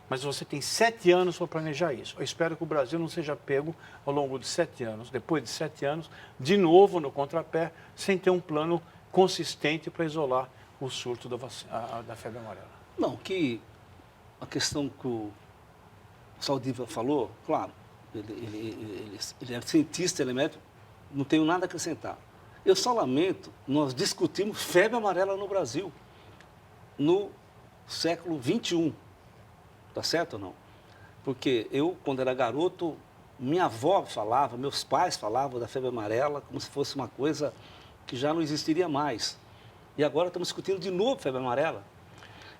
Speaker 4: Mas você tem 7 anos para planejar isso. Eu espero que o Brasil não seja pego ao longo de 7 anos, depois de 7 anos, de novo no contrapé, sem ter um plano consistente para isolar o surto da febre amarela.
Speaker 9: Não, que a questão que o Saldiva falou, claro, ele é cientista, ele é médico, não tenho nada a acrescentar. Eu só lamento, nós discutimos febre amarela no Brasil no século XXI. Tá certo ou não? Porque eu, quando era garoto, minha avó falava, meus pais falavam da febre amarela como se fosse uma coisa que já não existiria mais. E agora estamos discutindo de novo febre amarela.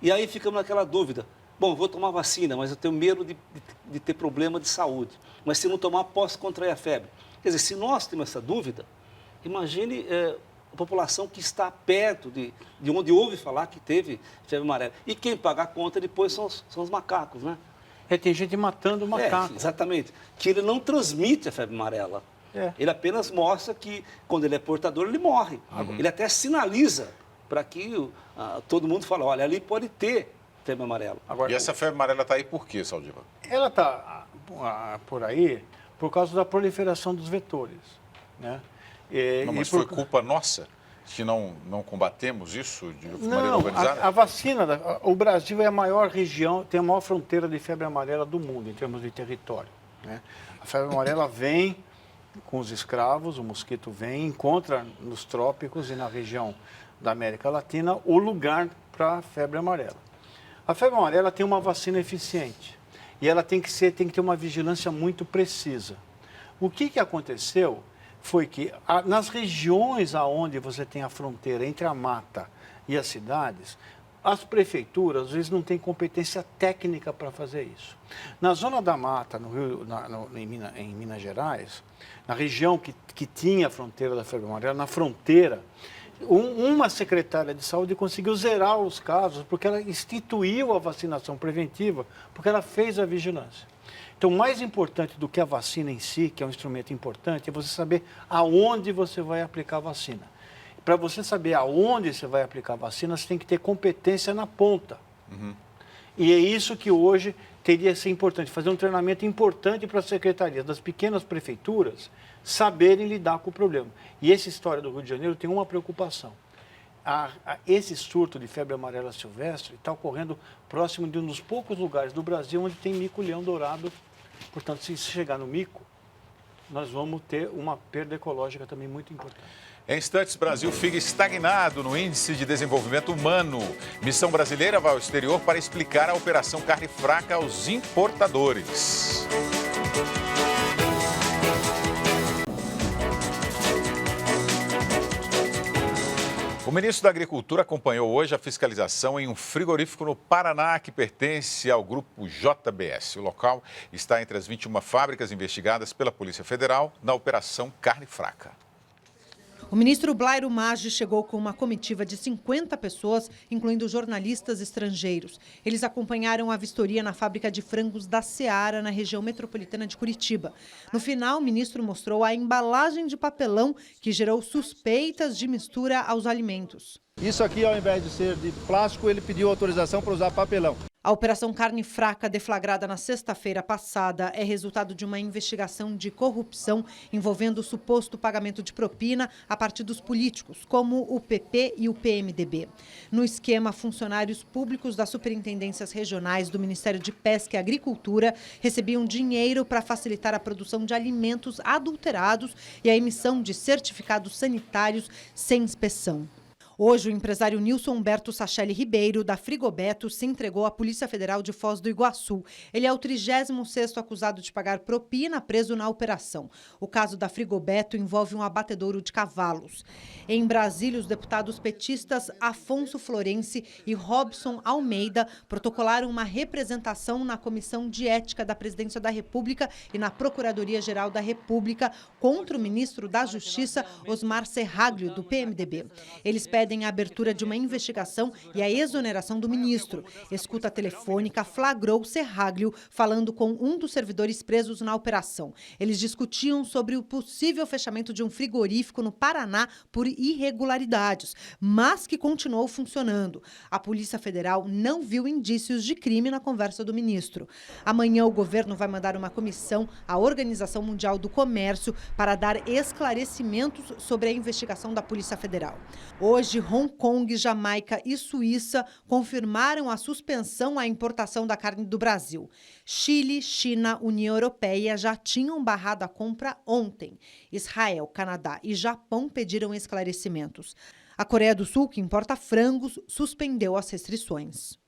Speaker 9: E aí ficamos naquela dúvida. Bom, vou tomar vacina, mas eu tenho medo de ter problema de saúde. Mas se não tomar, posso contrair a febre. Quer dizer, se nós temos essa dúvida, imagine a população que está perto de onde ouve falar que teve febre amarela. E quem paga a conta depois são os macacos, né?
Speaker 4: Tem gente matando o macaco.
Speaker 9: Exatamente. Que ele não transmite a febre amarela. Ele apenas mostra que, quando ele é portador, ele morre. Ele até sinaliza para que todo mundo fale, olha, ali pode ter febre amarela.
Speaker 2: Agora, e essa febre amarela está aí por quê, Saldiva?
Speaker 4: Ela está por aí por causa da proliferação dos vetores, né?
Speaker 2: Mas foi culpa nossa que não combatemos isso de maneira organizada?
Speaker 4: A vacina, o Brasil é a maior região, tem a maior fronteira de febre amarela do mundo, em termos de território, né? A febre amarela vem com os escravos, o mosquito vem, encontra nos trópicos e na região da América Latina o lugar para a febre amarela. A febre amarela tem uma vacina eficiente e ela tem que ter uma vigilância muito precisa. O que aconteceu foi que nas regiões onde você tem a fronteira entre a mata e as cidades, as prefeituras às vezes não têm competência técnica para fazer isso. Na zona da mata, em Minas Gerais, na região que tinha a fronteira da febre amarela, na fronteira, uma secretária de saúde conseguiu zerar os casos porque ela instituiu a vacinação preventiva, porque ela fez a vigilância. Então, mais importante do que a vacina em si, que é um instrumento importante, é você saber aonde você vai aplicar a vacina. Para você saber aonde você vai aplicar a vacina, você tem que ter competência na ponta. E é isso que hoje teria que ser importante, fazer um treinamento importante para as secretarias das pequenas prefeituras saberem lidar com o problema. E essa história do Rio de Janeiro tem uma preocupação. Esse surto de febre amarela silvestre está ocorrendo próximo de um dos poucos lugares do Brasil onde tem mico-leão dourado. Portanto, se chegar no mico, nós vamos ter uma perda ecológica também muito importante.
Speaker 2: Em instantes, Brasil fica estagnado no Índice de Desenvolvimento Humano. Missão brasileira vai ao exterior para explicar a Operação Carne Fraca aos importadores. O ministro da Agricultura acompanhou hoje a fiscalização em um frigorífico no Paraná que pertence ao grupo JBS. O local está entre as 21 fábricas investigadas pela Polícia Federal na Operação Carne Fraca.
Speaker 16: O ministro Blairo Maggi chegou com uma comitiva de 50 pessoas, incluindo jornalistas estrangeiros. Eles acompanharam a vistoria na fábrica de frangos da Seara, na região metropolitana de Curitiba. No final, o ministro mostrou a embalagem de papelão que gerou suspeitas de mistura aos alimentos.
Speaker 17: Isso aqui, ao invés de ser de plástico, ele pediu autorização para usar papelão.
Speaker 16: A Operação Carne Fraca, deflagrada na sexta-feira passada, é resultado de uma investigação de corrupção envolvendo o suposto pagamento de propina a partidos políticos, como o PP e o PMDB. No esquema, funcionários públicos das superintendências regionais do Ministério de Pesca e Agricultura recebiam dinheiro para facilitar a produção de alimentos adulterados e a emissão de certificados sanitários sem inspeção. Hoje, o empresário Nilson Humberto Sachelli Ribeiro, da Frigobeto, se entregou à Polícia Federal de Foz do Iguaçu. Ele é o 36º acusado de pagar propina preso na operação. O caso da Frigobeto envolve um abatedouro de cavalos. Em Brasília, os deputados petistas Afonso Florense e Robson Almeida protocolaram uma representação na Comissão de Ética da Presidência da República e na Procuradoria-Geral da República contra o ministro da Justiça, Osmar Serraglio, do PMDB. Eles pedem a abertura de uma investigação e a exoneração do ministro. Escuta telefônica flagrou Serraglio falando com um dos servidores presos na operação. Eles discutiam sobre o possível fechamento de um frigorífico no Paraná por irregularidades, mas que continuou funcionando. A Polícia Federal não viu indícios de crime na conversa do ministro. Amanhã o governo vai mandar uma comissão à Organização Mundial do Comércio para dar esclarecimentos sobre a investigação da Polícia Federal. Hoje, Hong Kong, Jamaica e Suíça confirmaram a suspensão à importação da carne do Brasil. Chile, China, União Europeia já tinham barrado a compra ontem. Israel, Canadá e Japão pediram esclarecimentos. A Coreia do Sul, que importa frangos, suspendeu as restrições.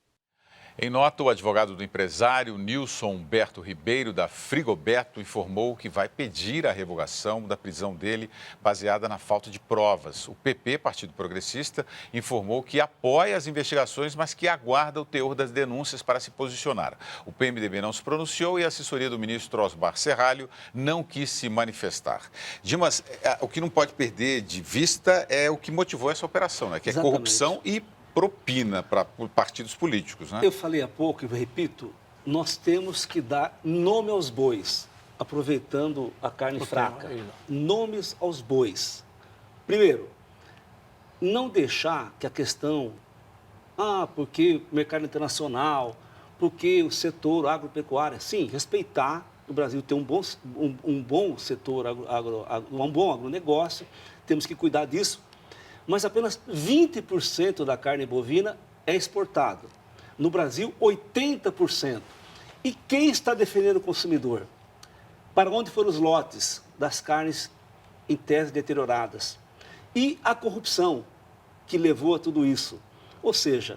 Speaker 2: Em nota, o advogado do empresário Nilson Humberto Ribeiro, da Frigobeto, informou que vai pedir a revogação da prisão dele baseada na falta de provas. O PP, Partido Progressista, informou que apoia as investigações, mas que aguarda o teor das denúncias para se posicionar. O PMDB não se pronunciou e a assessoria do ministro Osmar Serraglio não quis se manifestar. Dimas, o que não pode perder de vista é o que motivou essa operação, né? Que é corrupção e propina para partidos políticos, né?
Speaker 9: Eu falei há pouco e repito, nós temos que dar nome aos bois, aproveitando a carne fraca. Nomes aos bois. Primeiro, não deixar que a questão, porque o mercado internacional, porque o setor agropecuário, sim, respeitar, o Brasil tem um bom setor, um bom agronegócio, temos que cuidar disso. Mas apenas 20% da carne bovina é exportado. No Brasil, 80%. E quem está defendendo o consumidor? Para onde foram os lotes das carnes em tese deterioradas? E a corrupção que levou a tudo isso? Ou seja,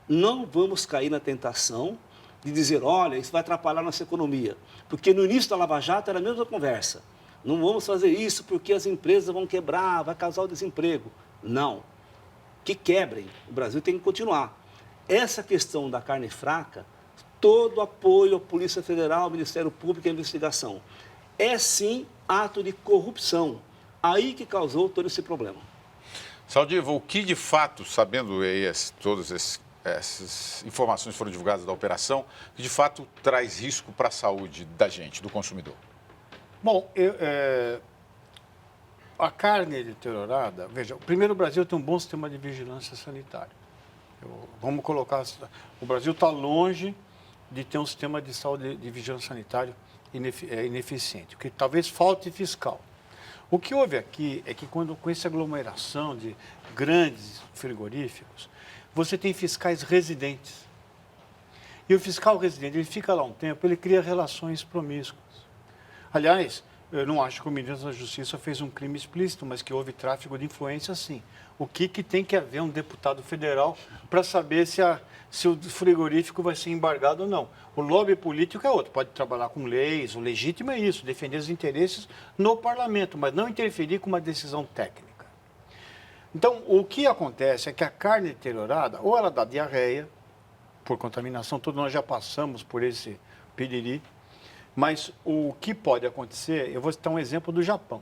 Speaker 9: não vamos cair na tentação de dizer, olha, isso vai atrapalhar a nossa economia. Porque no início da Lava Jato era a mesma conversa. Não vamos fazer isso porque as empresas vão quebrar, vai causar o desemprego. Não. Que quebrem. O Brasil tem que continuar. Essa questão da carne fraca, todo apoio à Polícia Federal, ao Ministério Público e à investigação. É sim ato de corrupção. Aí que causou todo esse problema.
Speaker 2: Saldiva, o que de fato, sabendo todos esses essas informações foram divulgadas da operação, que de fato traz risco para a saúde da gente, do consumidor?
Speaker 4: Bom, a carne deteriorada, veja, primeiro o Brasil tem um bom sistema de vigilância sanitária. Vamos colocar, o Brasil está longe de ter um sistema de saúde de vigilância sanitária ineficiente, porque talvez falte fiscal. O que houve aqui é que com essa aglomeração de grandes frigoríficos, você tem fiscais residentes. E o fiscal residente, ele fica lá um tempo, ele cria relações promíscuas. Aliás, eu não acho que o ministro da Justiça fez um crime explícito, mas que houve tráfico de influência, sim. O que tem que haver um deputado federal para saber se o frigorífico vai ser embargado ou não? O lobby político é outro, pode trabalhar com leis, o legítimo é isso, defender os interesses no parlamento, mas não interferir com uma decisão técnica. Então, o que acontece é que a carne deteriorada, ou ela dá diarreia, por contaminação, todos nós já passamos por esse piriri, mas o que pode acontecer, eu vou citar um exemplo do Japão.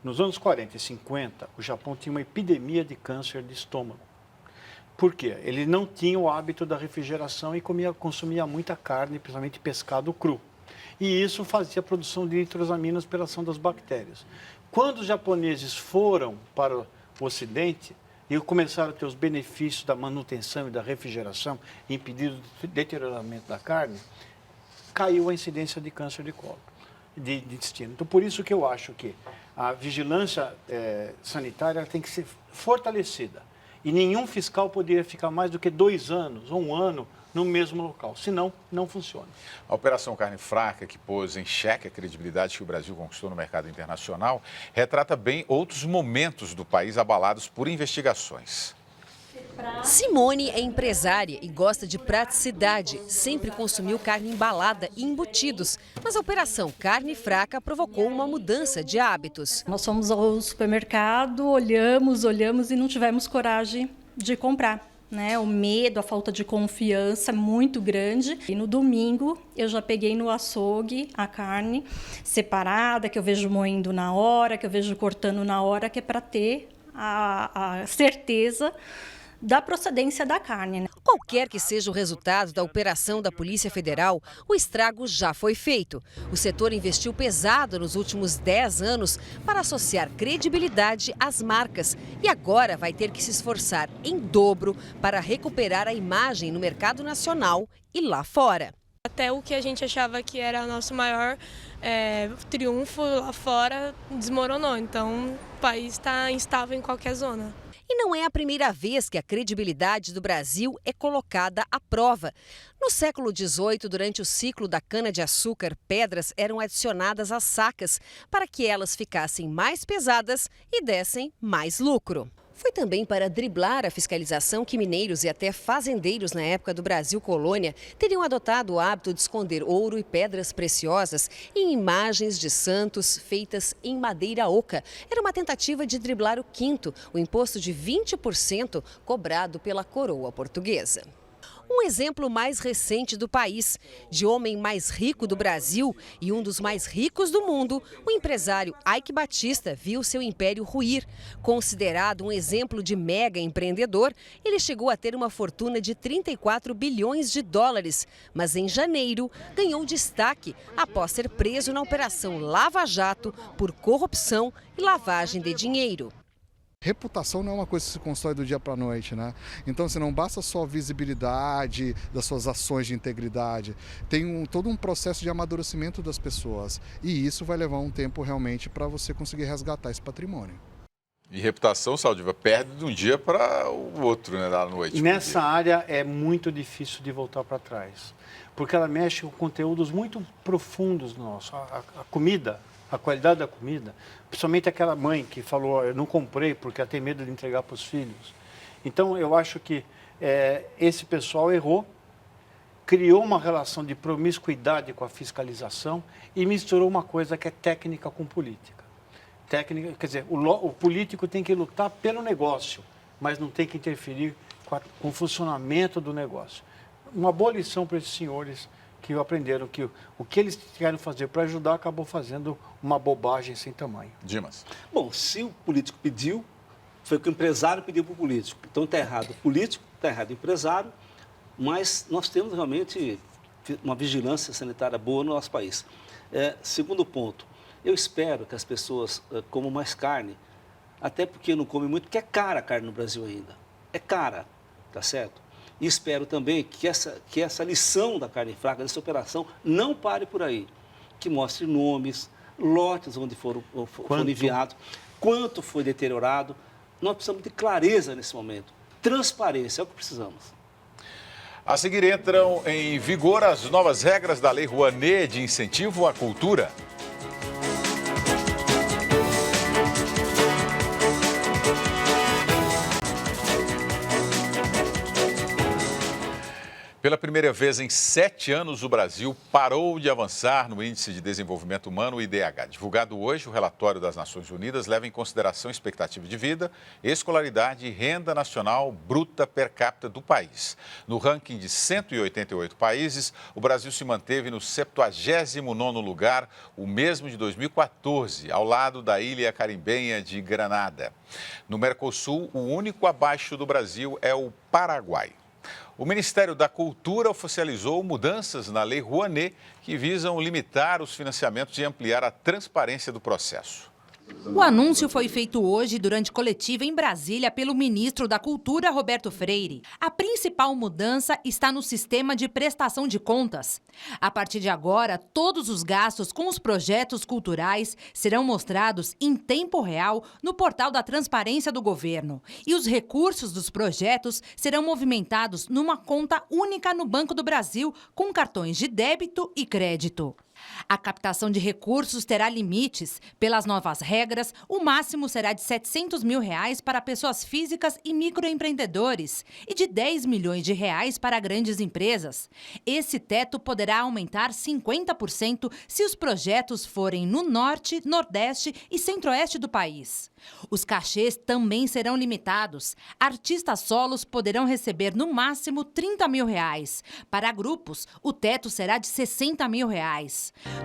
Speaker 4: Nos anos 40 e 50, o Japão tinha uma epidemia de câncer de estômago. Por quê? Ele não tinha o hábito da refrigeração e consumia muita carne, principalmente pescado cru. E isso fazia a produção de nitrosaminas pela ação das bactérias. Quando os japoneses foram para o Ocidente e começaram a ter os benefícios da manutenção e da refrigeração, impedindo o deterioramento da carne, caiu a incidência de câncer de colo, de intestino. Então, por isso que eu acho que a vigilância sanitária tem que ser fortalecida. E nenhum fiscal poderia ficar mais do que 2 anos ou 1 ano no mesmo local, senão não funciona.
Speaker 2: A Operação Carne Fraca, que pôs em xeque a credibilidade que o Brasil conquistou no mercado internacional, retrata bem outros momentos do país abalados por investigações.
Speaker 10: Simone é empresária e gosta de praticidade. Sempre consumiu carne embalada e embutidos. Mas a Operação Carne Fraca provocou uma mudança de hábitos.
Speaker 18: Nós fomos ao supermercado, olhamos e não tivemos coragem de comprar. O medo, a falta de confiança é muito grande. E no domingo eu já peguei no açougue a carne separada, que eu vejo moendo na hora, que eu vejo cortando na hora, que é para ter a certeza da procedência da carne.
Speaker 10: Qualquer que seja o resultado da operação da Polícia Federal, o estrago já foi feito. O setor investiu pesado nos últimos 10 anos para associar credibilidade às marcas e agora vai ter que se esforçar em dobro para recuperar a imagem no mercado nacional e lá fora.
Speaker 19: Até o que a gente achava que era o nosso maior triunfo lá fora desmoronou. Então, o país está instável em qualquer zona.
Speaker 10: E não é a primeira vez que a credibilidade do Brasil é colocada à prova. No século XVIII, durante o ciclo da cana-de-açúcar, pedras eram adicionadas às sacas para que elas ficassem mais pesadas e dessem mais lucro. Foi também para driblar a fiscalização que mineiros e até fazendeiros na época do Brasil colônia teriam adotado o hábito de esconder ouro e pedras preciosas em imagens de santos feitas em madeira oca. Era uma tentativa de driblar o quinto, o imposto de 20% cobrado pela coroa portuguesa. Um exemplo mais recente do país, de homem mais rico do Brasil e um dos mais ricos do mundo, o empresário Eike Batista viu seu império ruir. Considerado um exemplo de mega empreendedor, ele chegou a ter uma fortuna de 34 bilhões de dólares, mas em janeiro ganhou destaque após ser preso na Operação Lava Jato por corrupção e lavagem de dinheiro.
Speaker 20: Reputação não é uma coisa que se constrói do dia para a noite, né? Então, não basta só a visibilidade das suas ações de integridade, tem todo um processo de amadurecimento das pessoas e isso vai levar um tempo realmente para você conseguir resgatar esse patrimônio.
Speaker 2: E reputação, Saldiva, perde de um dia para o outro, né, da noite.
Speaker 4: Nessa área é muito difícil de voltar para trás, porque ela mexe com conteúdos muito profundos nossos. A comida, a qualidade da comida, principalmente aquela mãe que falou, eu não comprei porque ela tem medo de entregar para os filhos. Então, eu acho que esse pessoal errou, criou uma relação de promiscuidade com a fiscalização e misturou uma coisa que é técnica com política. Técnica, quer dizer, o político tem que lutar pelo negócio, mas não tem que interferir com o funcionamento do negócio. Uma boa lição para esses senhores que aprenderam que o que eles querem fazer para ajudar acabou fazendo uma bobagem sem tamanho.
Speaker 2: Dimas.
Speaker 9: Bom, se o político pediu, Foi o que o empresário pediu para o político. Então está errado o político, está errado o empresário, mas nós temos realmente uma vigilância sanitária boa no nosso país. Segundo ponto, eu espero que as pessoas comam mais carne, até porque não comem muito, porque é cara a carne no Brasil ainda. É cara, tá certo? E espero também que essa lição da carne fraca, dessa operação, não pare por aí. Que mostre nomes, lotes onde foram enviados, quanto foi deteriorado. Nós precisamos de clareza nesse momento. Transparência é o que precisamos.
Speaker 2: A seguir entram em vigor as novas regras da Lei Rouanet de incentivo à cultura. Pela primeira vez em 7 anos, o Brasil parou de avançar no Índice de Desenvolvimento Humano, o IDH. Divulgado hoje, o relatório das Nações Unidas leva em consideração expectativa de vida, escolaridade e renda nacional bruta per capita do país. No ranking de 188 países, o Brasil se manteve no 79º lugar, o mesmo de 2014, ao lado da ilha caribenha de Granada. No Mercosul, o único abaixo do Brasil é o Paraguai. O Ministério da Cultura oficializou mudanças na Lei Rouanet que visam limitar os financiamentos e ampliar a transparência do processo.
Speaker 21: O anúncio foi feito hoje durante coletiva em Brasília pelo ministro da Cultura, Roberto Freire. A principal mudança está no sistema de prestação de contas. A partir de agora, todos os gastos com os projetos culturais serão mostrados em tempo real no portal da transparência do governo. E os recursos dos projetos serão movimentados numa conta única no Banco do Brasil, com cartões de débito e crédito. A captação de recursos terá limites. Pelas novas regras, o máximo será de R$ 700 mil para pessoas físicas e microempreendedores e de R$ 10 milhões para grandes empresas. Esse teto poderá aumentar 50% se os projetos forem no norte, nordeste e centro-oeste do país. Os cachês também serão limitados. Artistas solos poderão receber no máximo R$ 30 mil. Para grupos, o teto será de R$ 60 mil.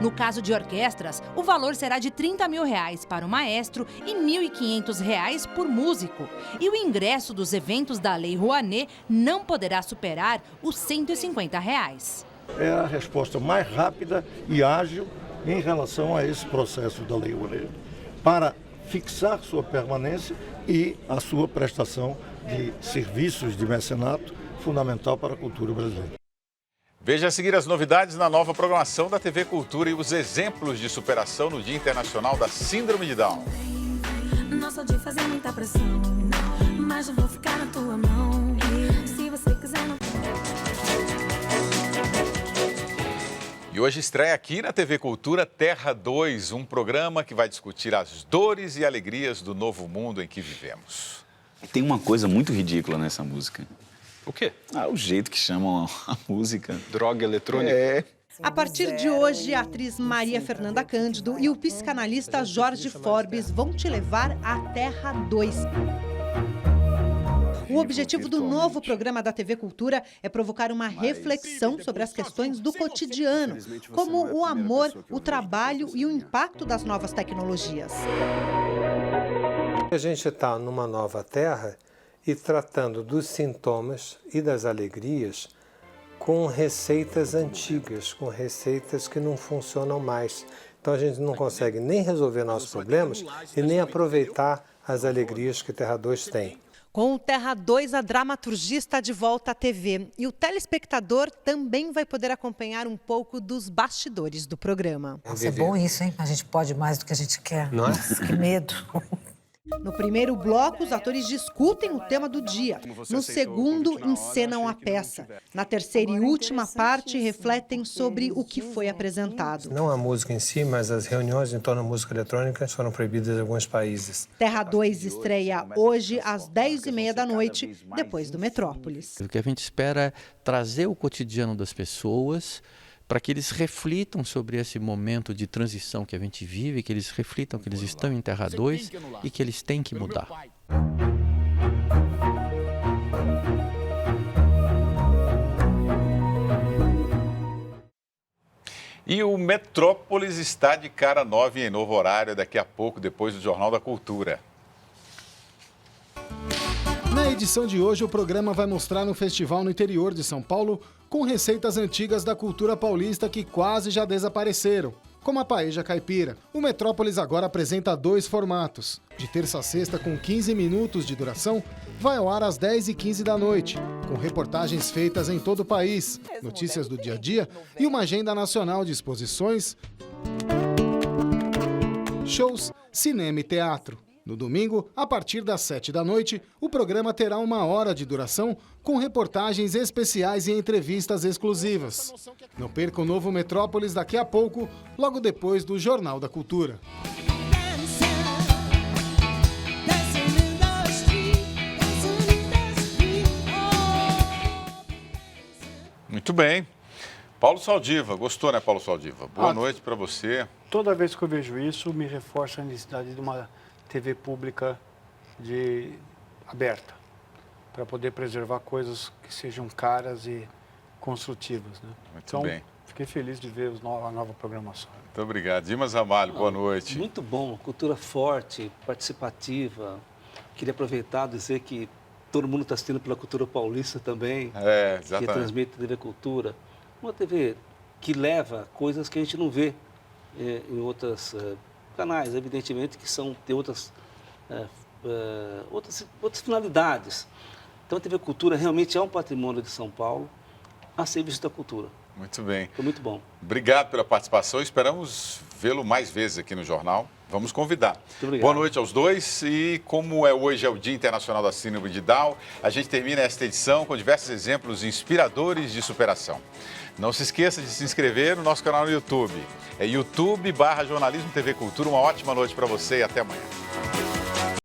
Speaker 21: No caso de orquestras, o valor será de R$ 30 mil para o maestro e R$ 1.500 por músico. E o ingresso dos eventos da Lei Rouanet não poderá superar os R$ 150.
Speaker 22: É a resposta mais rápida e ágil em relação a esse processo da Lei Rouanet, para fixar sua permanência e a sua prestação de serviços de mecenato fundamental para a cultura brasileira.
Speaker 2: Veja a seguir as novidades na nova programação da TV Cultura e os exemplos de superação no Dia Internacional da Síndrome de Down.
Speaker 23: Não sou de fazer muita pressão, mas eu vou ficar na tua mão. Se você quiser não...
Speaker 2: E hoje estreia aqui na TV Cultura Terra 2, um programa que vai discutir as dores e alegrias do novo mundo em que vivemos.
Speaker 24: Tem uma coisa muito ridícula nessa música.
Speaker 2: O quê?
Speaker 24: O jeito que chamam a música.
Speaker 2: Droga eletrônica?
Speaker 24: É.
Speaker 16: A partir de hoje, a atriz Maria Fernanda Cândido e o psicanalista Jorge Forbes vão te levar à Terra 2. O objetivo do novo programa da TV Cultura é provocar uma reflexão sobre as questões do cotidiano, como o amor, o trabalho e o impacto das novas tecnologias.
Speaker 25: A gente está numa nova terra e tratando dos sintomas e das alegrias com receitas antigas, com receitas que não funcionam mais. Então a gente não consegue nem resolver nossos problemas e nem aproveitar as alegrias que Terra 2 tem.
Speaker 16: Com o Terra 2, a dramaturgia está de volta à TV e o telespectador também vai poder acompanhar um pouco dos bastidores do programa.
Speaker 26: Nossa, é bom isso, hein? A gente pode mais do que a gente quer. Nossa, que medo.
Speaker 16: No primeiro bloco, os atores discutem o tema do dia. No segundo, encenam a peça. Na terceira e última parte, refletem sobre o que foi apresentado.
Speaker 25: Não a música em si, mas as reuniões em torno da música eletrônica foram proibidas em alguns países.
Speaker 16: Terra 2 estreia hoje às 10h30 da noite, depois do Metrópolis.
Speaker 27: O que a gente espera é trazer o cotidiano das pessoas para que eles reflitam sobre esse momento de transição que a gente vive, que eles reflitam que eles estão em Terra 2 e que eles têm que mudar.
Speaker 2: E o Metrópolis está de cara nova e em novo horário daqui a pouco, depois do Jornal da Cultura.
Speaker 1: edição de hoje, o programa vai mostrar um festival no interior de São Paulo com receitas antigas da cultura paulista que quase já desapareceram, como a paella caipira. O Metrópolis agora apresenta 2 formatos. De terça a sexta, com 15 minutos de duração, vai ao ar às 10h15 da noite, com reportagens feitas em todo o país, notícias do dia a dia e uma agenda nacional de exposições, shows, cinema e teatro. No domingo, a partir das 7 da noite, o programa terá 1 hora de duração com reportagens especiais e entrevistas exclusivas. Não perca o novo Metrópolis daqui a pouco, logo depois do Jornal da Cultura.
Speaker 2: Muito bem. Paulo Saldiva, gostou, né, Paulo Saldiva? Boa noite para você.
Speaker 4: Toda vez que eu vejo isso, me reforça a necessidade de uma TV pública aberta, para poder preservar coisas que sejam caras e construtivas. Né?
Speaker 2: Muito bem.
Speaker 4: Fiquei feliz de ver a nova programação.
Speaker 2: Muito obrigado. Dimas Ramalho, boa noite.
Speaker 9: Muito bom, cultura forte, participativa. Queria aproveitar e dizer que todo mundo está assistindo pela Cultura Paulista também,
Speaker 2: exatamente.
Speaker 9: Que transmite a TV Cultura. Uma TV que leva coisas que a gente não vê em outros canais, evidentemente, que tem outras finalidades. Então, a TV Cultura realmente é um patrimônio de São Paulo a serviço da cultura.
Speaker 2: Muito bem.
Speaker 9: Foi muito bom.
Speaker 2: Obrigado pela participação. Esperamos vê-lo mais vezes aqui no jornal. Vamos convidar.
Speaker 9: Muito obrigado.
Speaker 2: Boa noite aos dois. E como hoje é o Dia Internacional da Síndrome de Down, a gente termina esta edição com diversos exemplos inspiradores de superação. Não se esqueça de se inscrever no nosso canal no YouTube. É YouTube/Jornalismo TV Cultura. Uma ótima noite para você e até amanhã.